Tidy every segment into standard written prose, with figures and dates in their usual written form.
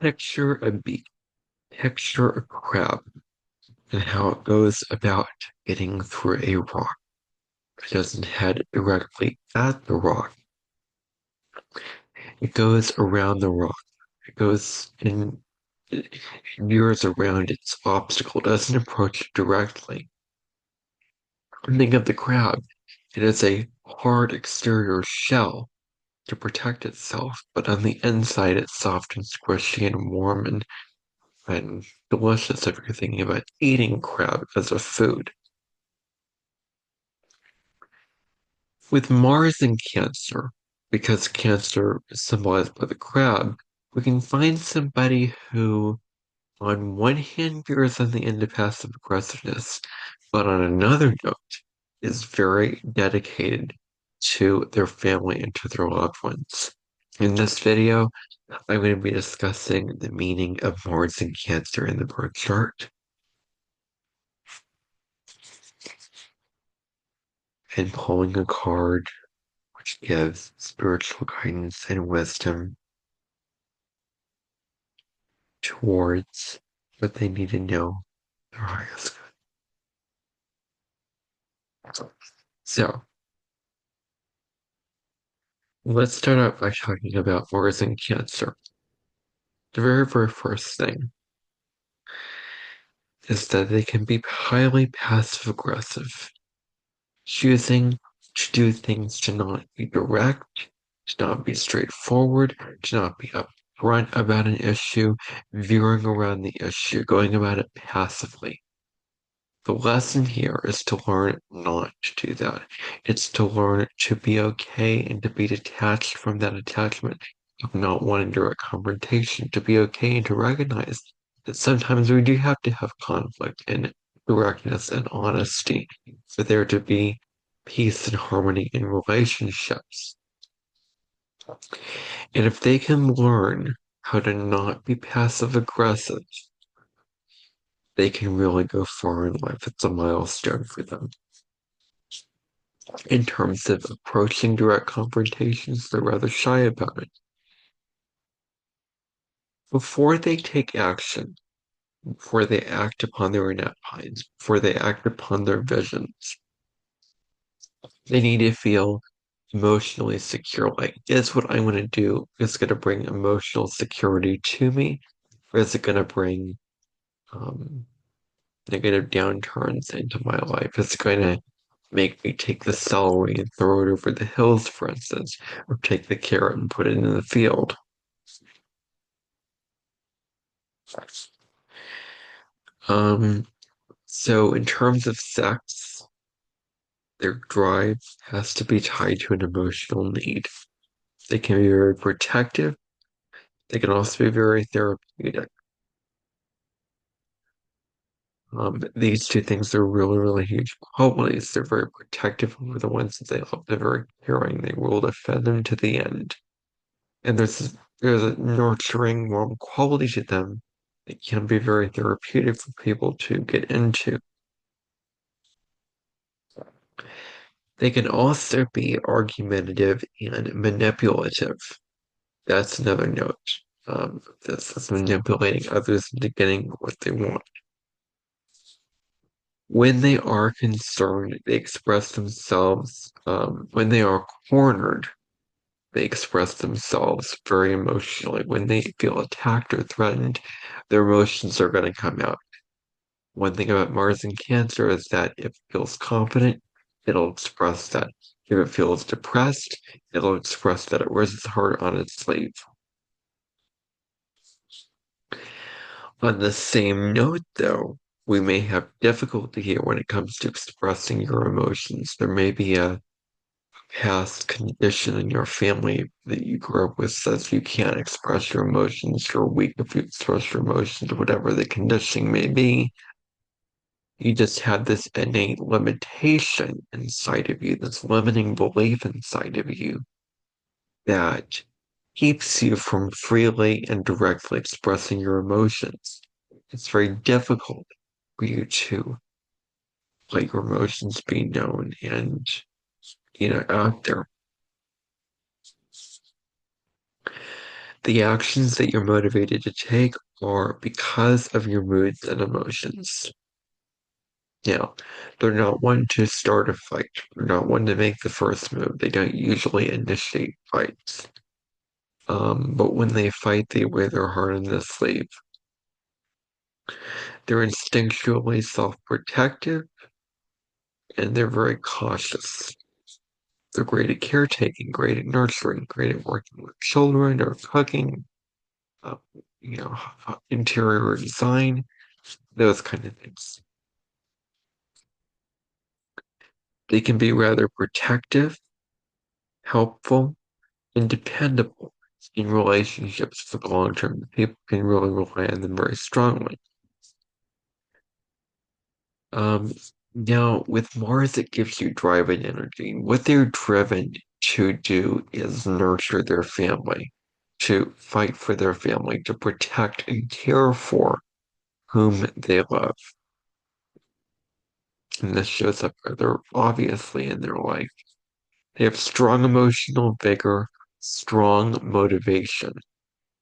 Picture a bee, picture a crab, and how it goes about getting through a rock. It doesn't head directly at the rock. It goes around the rock. It goes in, it veers around its obstacle, doesn't approach it directly. Think of the crab. It has a hard exterior shell to protect itself, but on the inside it's soft and squishy and warm and delicious if you're thinking about eating crab as a food. With Mars and Cancer, because Cancer is symbolized by the crab, we can find somebody who, on one hand, veers on the end of passive aggressiveness, but on another note, is very dedicated to their family and to their loved ones. In this video, I'm going to be discussing the meaning of Mars and Cancer in the birth chart and pulling a card which gives spiritual guidance and wisdom towards what they need to know their highest good. So, let's start out by talking about Mars and Cancer. The very, very first thing is that they can be highly passive aggressive, choosing to do things to not be direct, to not be straightforward, to not be upfront about an issue, veering around the issue, going about it passively. The lesson here is to learn not to do that. It's to learn to be okay and to be detached from that attachment of not wanting direct confrontation, to be okay and to recognize that sometimes we do have to have conflict and directness and honesty for there to be peace and harmony in relationships. And if they can learn how to not be passive aggressive, they can really go far in life. It's a milestone for them. In terms of approaching direct confrontations, they're rather shy about it. Before they take action, before they act upon their innate minds, before they act upon their visions, they need to feel emotionally secure. Like, is what I want to do is going to bring emotional security to me, or is it going to bring um, negative downturns into my life? Is it going to make me take the celery and throw it over the hills, for instance, or take the carrot and put it in the field? Um, so in terms of sex, their drive has to be tied to an emotional need. They can be very protective. They can also be very therapeutic. These two things are really, really huge qualities. They're very protective over the ones that they love. They're very caring. They will defend them to the end. And there's a nurturing, warm quality to them that can be very therapeutic for people to get into. They can also be argumentative and manipulative. That's another note. This is manipulating others into getting what they want. When they are concerned, they express themselves. When they are cornered, they express themselves very emotionally. When they feel attacked or threatened, their emotions are going to come out. One thing about Mars and Cancer is that if it feels confident, it'll express that. If it feels depressed, it'll express that it wears its heart on its sleeve. On the same note, though, we may have difficulty here when it comes to expressing your emotions. There may be a past condition in your family that you grew up with says you can't express your emotions, you're weak if you express your emotions, whatever the condition may be. You just have this innate limitation inside of you, this limiting belief inside of you that keeps you from freely and directly expressing your emotions. It's very difficult for you to let your emotions be known and, out there. The actions that you're motivated to take are because of your moods and emotions. Now, they're not one to start a fight. They're not one to make the first move. They don't usually initiate fights. But when they fight, they wear their heart on their sleeve. They're instinctually self-protective and they're very cautious. They're great at caretaking, great at nurturing, great at working with children or cooking, uh, interior design, those kind of things. They can be rather protective, helpful, and dependable in relationships for the long term. People can really rely on them very strongly. Um, Now, with Mars, it gives you drive and energy. What they're driven to do is nurture their family, to fight for their family, to protect and care for whom they love. And this shows up rather obviously in their life. They have strong emotional vigor, strong motivation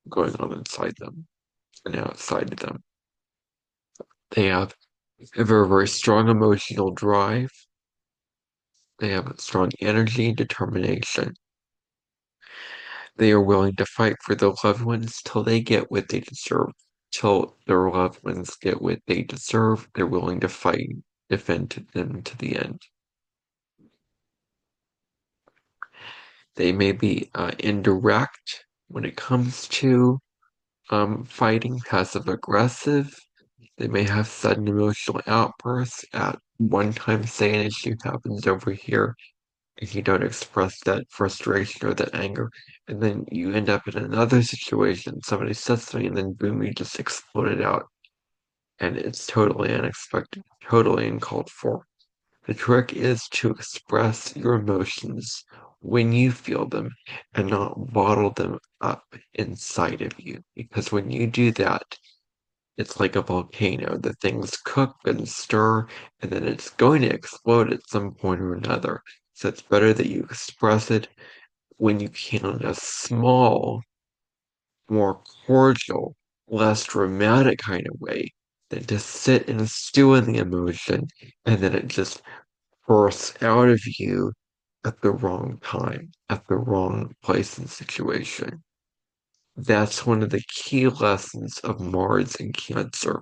going on inside them and outside of them. They have a very, very strong emotional drive. They have strong energy and determination. They are willing to fight for their loved ones till they get what they deserve. Till their loved ones get what they deserve, they're willing to fight, defend them to the end. They may be indirect when it comes to fighting, passive aggressive. They may have sudden emotional outbursts at one time, say an issue happens over here, and you don't express that frustration or that anger, and then you end up in another situation, somebody says something, and then boom, you just explode it out, and it's totally unexpected, totally uncalled for. The trick is to express your emotions when you feel them and not bottle them up inside of you, because when you do that, it's like a volcano. The things cook and stir, and then it's going to explode at some point or another. So it's better that you express it when you can in a small, more cordial, less dramatic kind of way than to sit and stew in the emotion and then it just bursts out of you at the wrong time, at the wrong place and situation. That's one of the key lessons of Mars and Cancer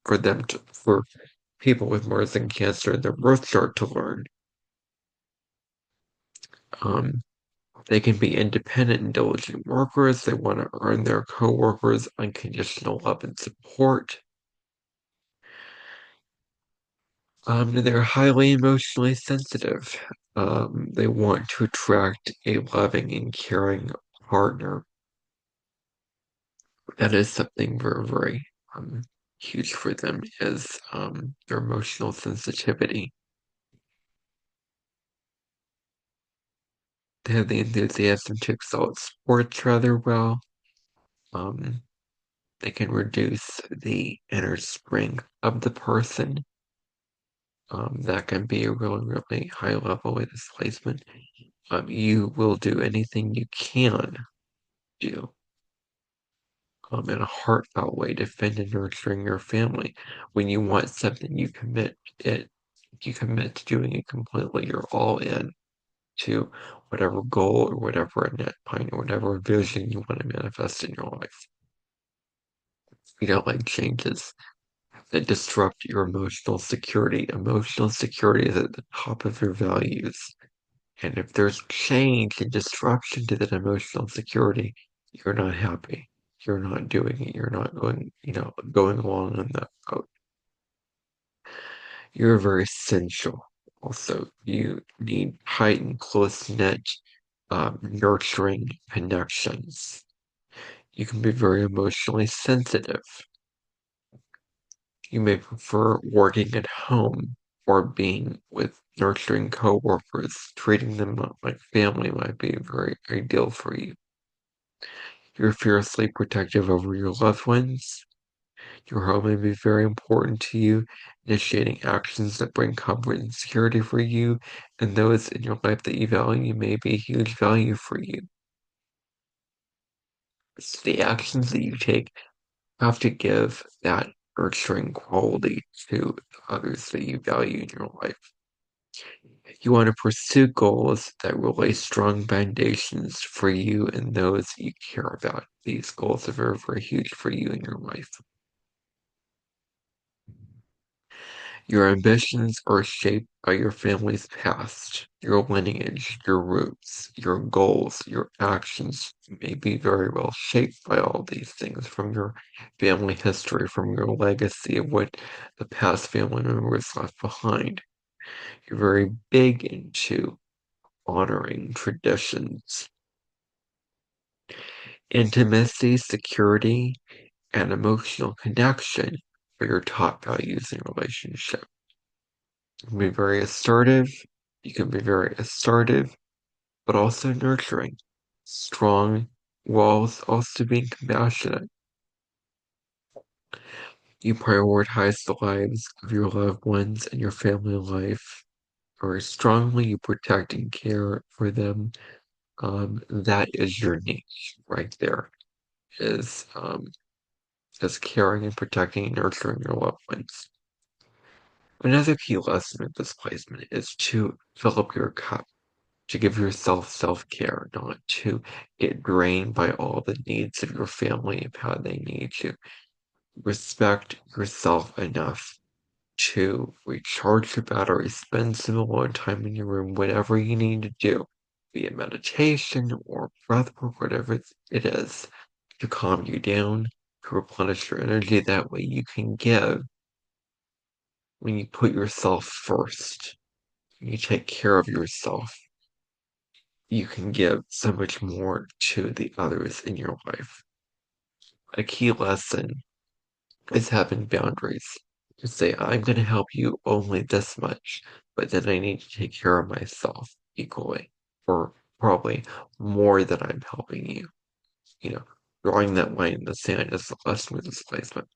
for people with Mars and Cancer in their birth chart to learn. Um, they can be independent and diligent workers. They want to earn their coworkers unconditional love and support. They're highly emotionally sensitive. They want to attract a loving and caring partner. That is something very, very huge for them is their emotional sensitivity. They have the enthusiasm to excel at sports rather well. Um, they can reduce the inner strength of the person. That can be a really, really high level with this placement. You will do anything you can do in a heartfelt way, defend and nurturing your family. When you want something, you commit to doing it completely. You're all in to whatever goal or whatever net point or whatever vision you want to manifest in your life. You don't like changes that disrupt your emotional security. Emotional security is at the top of your values. And if there's change and disruption to that emotional security, you're not happy. You're not doing it. You're not going along on that road. You're very sensual. Also, you need tight and close-knit, nurturing connections. You can be very emotionally sensitive. You may prefer working at home or being with nurturing coworkers. Treating them like family might be very ideal for you. You're fiercely protective over your loved ones. Your home may be very important to you, initiating actions that bring comfort and security for you, and those in your life that you value may be a huge value for you. So the actions that you take have to give that nurturing quality to others that you value in your life. You want to pursue goals that will lay strong foundations for you and those you care about. These goals are very, very huge for you in your life. Your ambitions are shaped by your family's past, your lineage, your roots, your goals, your actions may be very well shaped by all these things from your family history, from your legacy of what the past family members left behind. You're very big into honoring traditions. Intimacy, security, and emotional connection are your top values in relationship. You can be very assertive. You can be very assertive, but also nurturing. Strong whilst also being compassionate. You prioritize the lives of your loved ones and your family life very strongly. You protect and care for them. That is your niche right there. Is caring and protecting and nurturing your loved ones. Another key lesson of this placement is to fill up your cup, to give yourself self-care, not to get drained by all the needs of your family and how they need you. Respect yourself enough to recharge your battery, spend some alone time in your room, whatever you need to do, be it meditation or breath work, whatever it is, to calm you down, to replenish your energy. That way you can give when you put yourself first, when you take care of yourself, you can give so much more to the others in your life. A key lesson is having boundaries. To say, I'm going to help you only this much, but then I need to take care of myself equally, or probably more than I'm helping you. You know, drawing that line in the sand is the lesson with this placement.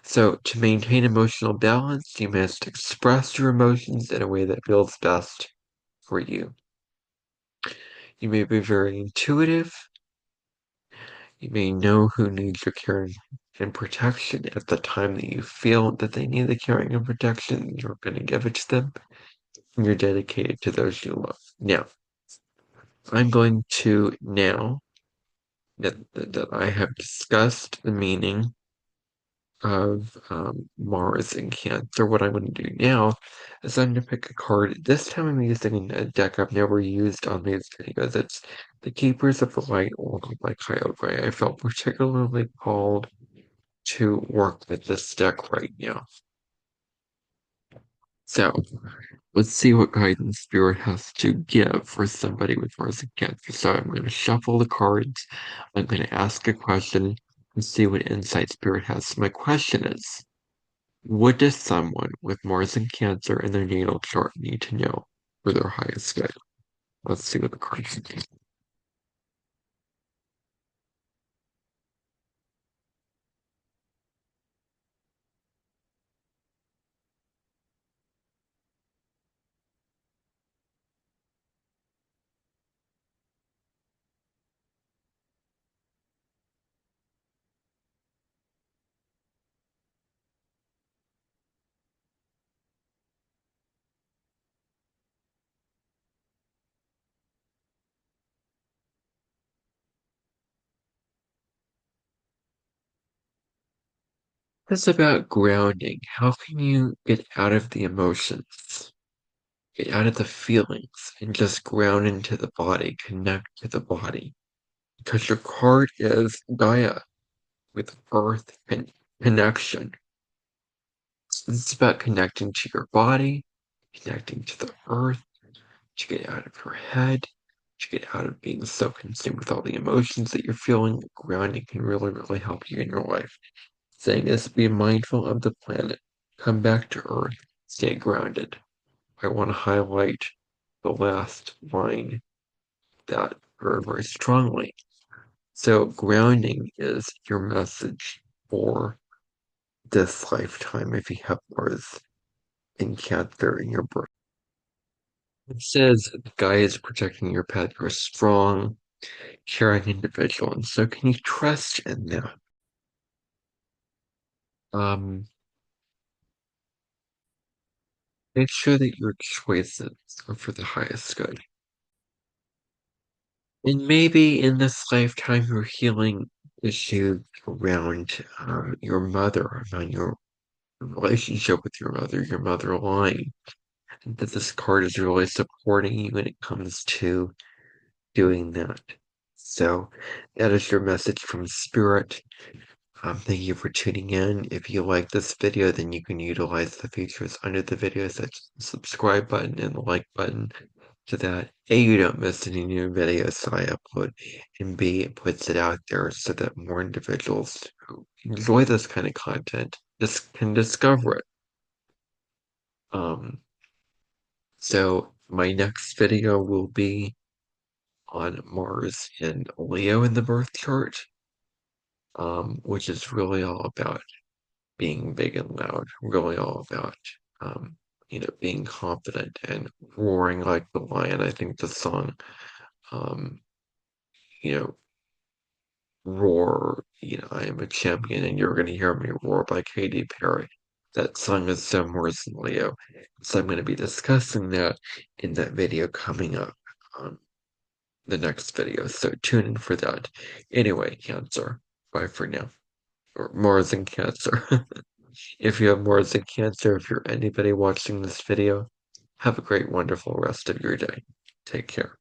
So, to maintain emotional balance, you must express your emotions in a way that feels best for you. You may be very intuitive. You may know who needs your caring and protection at the time that you feel that they need the caring and protection. You're going to give it to them. And you're dedicated to those you love. Now, I'm going to that I have discussed the meaning of Mars and Cancer, what I'm going to do now is I'm going to pick a card. This time I'm using a deck I've never used on these videos. It's the Keepers of the Light Oracle by Kyle Gray. I felt particularly called to work with this deck right now. So, let's see what guidance Spirit has to give for somebody with Mars and Cancer. So I'm going to shuffle the cards. I'm going to ask a question and see what insight Spirit has. So my question is, what does someone with Mars and Cancer in their natal chart need to know for their highest good? Let's see what the cards say. It's about grounding. How can you get out of the emotions, get out of the feelings, and just ground into the body, connect to the body? Because your card is Gaia with Earth and connection. It's about connecting to your body, connecting to the Earth, to get out of your head, to get out of being so consumed with all the emotions that you're feeling. Grounding can really, really help you in your life. Saying this, be mindful of the planet. Come back to Earth. Stay grounded. I want to highlight the last line that very, very strongly. So grounding is your message for this lifetime if you have Mars and Cancer in your birth. It says the guy is protecting your path. You're strong. caring individual. And so can you trust in that? Um, Make sure that your choices are for the highest good. And maybe in this lifetime, you're healing issues around your mother, around your relationship with your mother lying. And that this card is really supporting you when it comes to doing that. So that is your message from Spirit. Thank you for tuning in. If you like this video, then you can utilize the features under the video, such as the subscribe button and the like button, so that A, you don't miss any new videos that I upload, and B, it puts it out there so that more individuals who enjoy this kind of content just can discover it. Um, so my next video will be on Mars and Leo in the birth chart, which is really all about being big and loud, really all about, um, being confident and roaring like the lion. I think the song, um, you know, Roar, I am a champion and you're going to hear me roar by Katy Perry. That song is so Morris and Leo. So I'm going to be discussing that in that video coming up, the next video. So tune in for that. Anyway, Cancer. Bye for now. Or Mars and Cancer. If you have Mars and Cancer, if you're anybody watching this video, have a great, wonderful rest of your day. Take care.